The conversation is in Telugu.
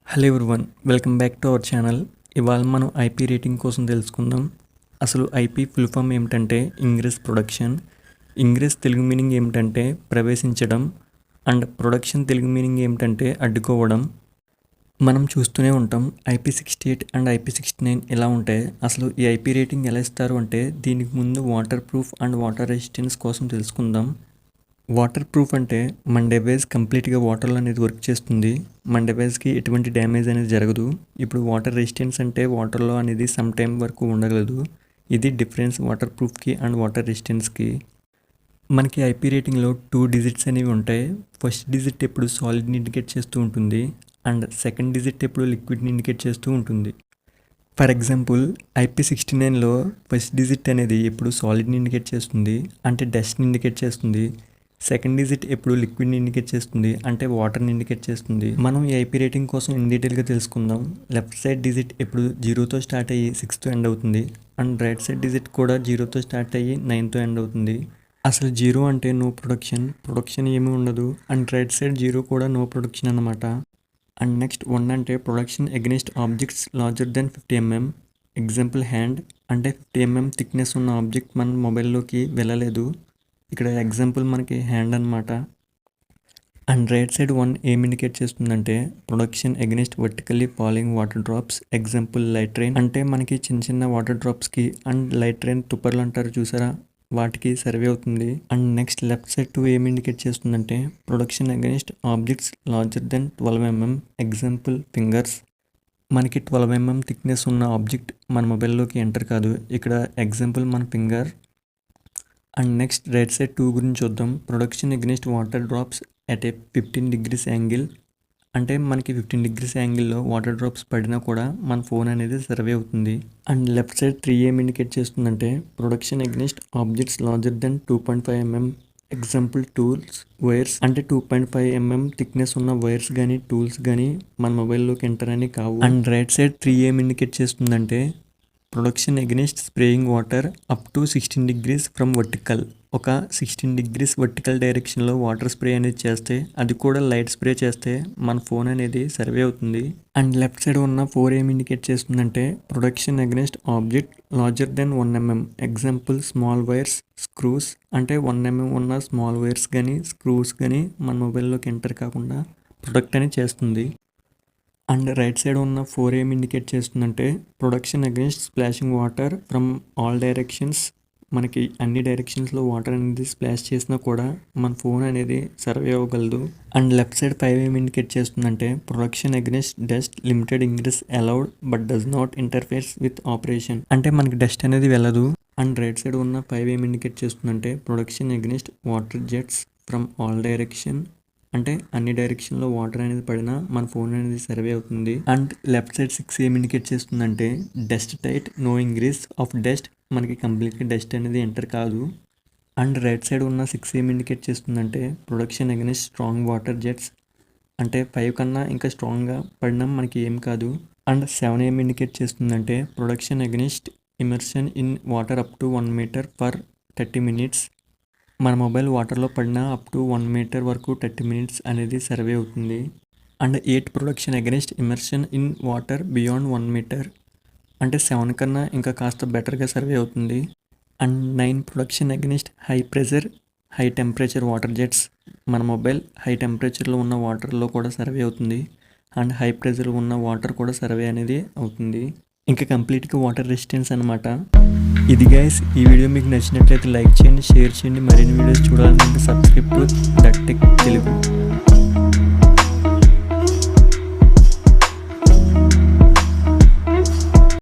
Hello everyone, welcome back to our channel. ఇవాళ మనం ఐపీ రేటింగ్ కోసం తెలుసుకుందాం. అసలు ఐపీ ఫుల్ ఫామ్ ఏమిటంటే ingress production. Ingress Telugu meaning ఏమిటంటే ప్రవేశించడం, అండ్ ప్రొడక్షన్ తెలుగు మీనింగ్ ఏమిటంటే అడ్డుకోవడం. మనం చూస్తూనే ఉంటాం IP68 అండ్ IP69 ఎలా ఉంటాయి. అసలు ఈ ఐపీ రేటింగ్ ఎలా ఇస్తారు అంటే దీనికి ముందు water proof and water resistance కోసం తెలుసుకుందాం. వాటర్ ప్రూఫ్ అంటే మన డివైస్ కంప్లీట్గా వాటర్లో అనేది వర్క్ చేస్తుంది. మన డివైస్కి ఎటువంటి డ్యామేజ్ అనేది జరగదు. ఇప్పుడు వాటర్ రెసిస్టెన్స్ అంటే వాటర్లో అనేది సమ్ టైం వరకు ఉండగలదు. ఇది డిఫరెన్స్ వాటర్ ప్రూఫ్కి అండ్ వాటర్ రెసిస్టెన్స్కి. మనకి ఐపీ రేటింగ్లో 2 డిజిట్స్ అనేవి ఉంటాయి. ఫస్ట్ డిజిట్ ఎప్పుడు సాలిడ్ని ఇండికేట్ చేస్తూ ఉంటుంది, అండ్ సెకండ్ డిజిట్ ఎప్పుడు లిక్విడ్ని ఇండికేట్ చేస్తూ ఉంటుంది. ఫర్ ఎగ్జాంపుల్ IP69లో ఫస్ట్ డిజిట్ అనేది ఎప్పుడు సాలిడ్ని ఇండికేట్ చేస్తుంది, అంటే డస్ట్ని ఇండికేట్ చేస్తుంది. సెకండ్ డిజిట్ ఎప్పుడు లిక్విడ్ని ఇండికేట్ చేస్తుంది, అంటే వాటర్ని ఇండికేట్ చేస్తుంది. మనం ఈ ఐపీ రేటింగ్ కోసం ఇన్ డీటెయిల్గా తెలుసుకుందాం. లెఫ్ట్ సైడ్ డిజిట్ ఎప్పుడు 0తో స్టార్ట్ అయ్యి 6తో ఎండ్ అవుతుంది, అండ్ రైట్ సైడ్ డిజిట్ కూడా 0తో స్టార్ట్ అయ్యి 9తో ఎండ్ అవుతుంది. అసలు 0 అంటే నో ప్రొడక్షన్ ఏమీ ఉండదు, అండ్ రైట్ సైడ్ 0 కూడా నో ప్రొడక్షన్ అన్నమాట. అండ్ నెక్స్ట్ 1 అంటే production against objects larger than 50 mm. Example hand, అంటే 50 mm థిక్నెస్ ఉన్న ఆబ్జెక్ట్ మన మొబైల్లోకి వెళ్ళలేదు. ఇక్కడ ఎగ్జాంపుల్ మనకి హ్యాండ్ అనమాట. అండ్ రైట్ సైడ్ 1 ఏం ఇండికేట్ చేస్తుందంటే protection against vertically falling water drops. Example light rain, అంటే మనకి చిన్న చిన్న వాటర్ డ్రాప్స్కి అండ్ లైట్ రెయిన్ తుప్పర్లు అంటారు చూసారా, వాటికి సర్వే అవుతుంది. అండ్ నెక్స్ట్ లెఫ్ట్ సైడ్ 2 ఏం ఇండికేట్ చేస్తుందంటే protection against objects larger than 12 mm. Example fingers. మనకి 12 mm థిక్నెస్ ఉన్న ఆబ్జెక్ట్ మన మొబైల్లోకి ఎంటర్ కాదు. ఇక్కడ ఎగ్జాంపుల్ మన finger. And next right side 2 గురించి చూద్దాం. Production against water drops at a 15 degrees angle, అంటే మనకి 15 degrees యాంగిల్లో వాటర్ డ్రాప్స్ పడినా కూడా మన ఫోన్ అనేది సర్వే అవుతుంది. అండ్ లెఫ్ట్ సైడ్ 3 ఏం ఇండికేట్ చేస్తుందంటే protection against objects larger than 2.5 mm. Example tools, wires, అంటే 2.5 mm థిక్నెస్ ఉన్న వైర్స్ కానీ టూల్స్ కానీ మన మొబైల్లోకి ఎంటర్ అని కావు. అండ్ రైట్ సైడ్ 3 ఏం ఇండికేట్ చేస్తుందంటే protection against spraying water up to 16 degrees from vertical. ఒక 16 degrees వర్టికల్ డైరెక్షన్లో వాటర్ స్ప్రే అనేది చేస్తే, అది కూడా లైట్ స్ప్రే చేస్తే మన ఫోన్ అనేది సర్వే అవుతుంది. అండ్ లెఫ్ట్ సైడ్ ఉన్న 4 ఏం ఇండికేట్ చేస్తుందంటే protection against object larger than 1 mm. Example small wires, screws, అంటే 1 mm ఉన్న స్మాల్ వైర్స్ కానీ స్క్రూస్ కానీ మన మొబైల్లోకి ఎంటర్ కాకుండా ప్రొటెక్ట్ అని చేస్తుంది. అండ్ రైట్ సైడ్ ఉన్న 4 ఏం ఇండికేట్ చేస్తుందంటే protection against splashing water from all directions. మనకి అన్ని డైరెక్షన్స్లో వాటర్ అనేది స్ప్లాష్ చేసినా కూడా మన ఫోన్ అనేది సర్వే అవ్వగలదు. అండ్ లెఫ్ట్ సైడ్ 5 ఏం ఇండికేట్ చేస్తుందంటే protection against dust limited ingress allowed but does not interferes with operation, అంటే మనకి డస్ట్ అనేది వెళ్ళదు. అండ్ రైట్ సైడ్ ఉన్న 5 ఏం ఇండికేట్ చేస్తుందంటే protection against water jets from all direction, అంటే అన్ని డైరెక్షన్లో వాటర్ అనేది పడినా మన ఫోన్ అనేది సర్వే అవుతుంది. అండ్ లెఫ్ట్ సైడ్ 6 ఏం ఇండికేట్ చేస్తుందంటే dust tight, no ingress of dust. మనకి కంప్లీట్గా డస్ట్ అనేది ఎంటర్ కాదు. అండ్ రైట్ సైడ్ ఉన్న 6 ఏం ఇండికేట్ చేస్తుందంటే protection against strong water jets, అంటే 5 కన్నా ఇంకా స్ట్రాంగ్గా పడినా మనకి ఏం కాదు. అండ్ 7 ఏం ఇండికేట్ చేస్తుందంటే protection against immersion in water up to 1 meter for 30 minutes. మన మొబైల్ వాటర్లో పడినా అప్ టు 1 meter వరకు 30 minutes అనేది సర్వే అవుతుంది. And 8 production against immersion in water beyond 1 meter, అంటే 7 కన్నా ఇంకా కాస్త బెటర్గా సర్వే అవుతుంది. And 9 production against high pressure, high temperature water jets. మన మొబైల్ హై టెంపరేచర్లో ఉన్న వాటర్లో కూడా సర్వే అవుతుంది, అండ్ హై ప్రెషర్ ఉన్న వాటర్ కూడా సర్వే అనేది అవుతుంది. ఇంకా కంప్లీట్గా వాటర్ రెసిస్టెన్స్ అనమాట. ఇది గైస్, ఈ వీడియో మీకు నచ్చినట్లయితే లైక్ చేయండి, షేర్ చేయండి. మరిన్ని వీడియోస్ చూడాలంటే subscribe to that tech Telugu.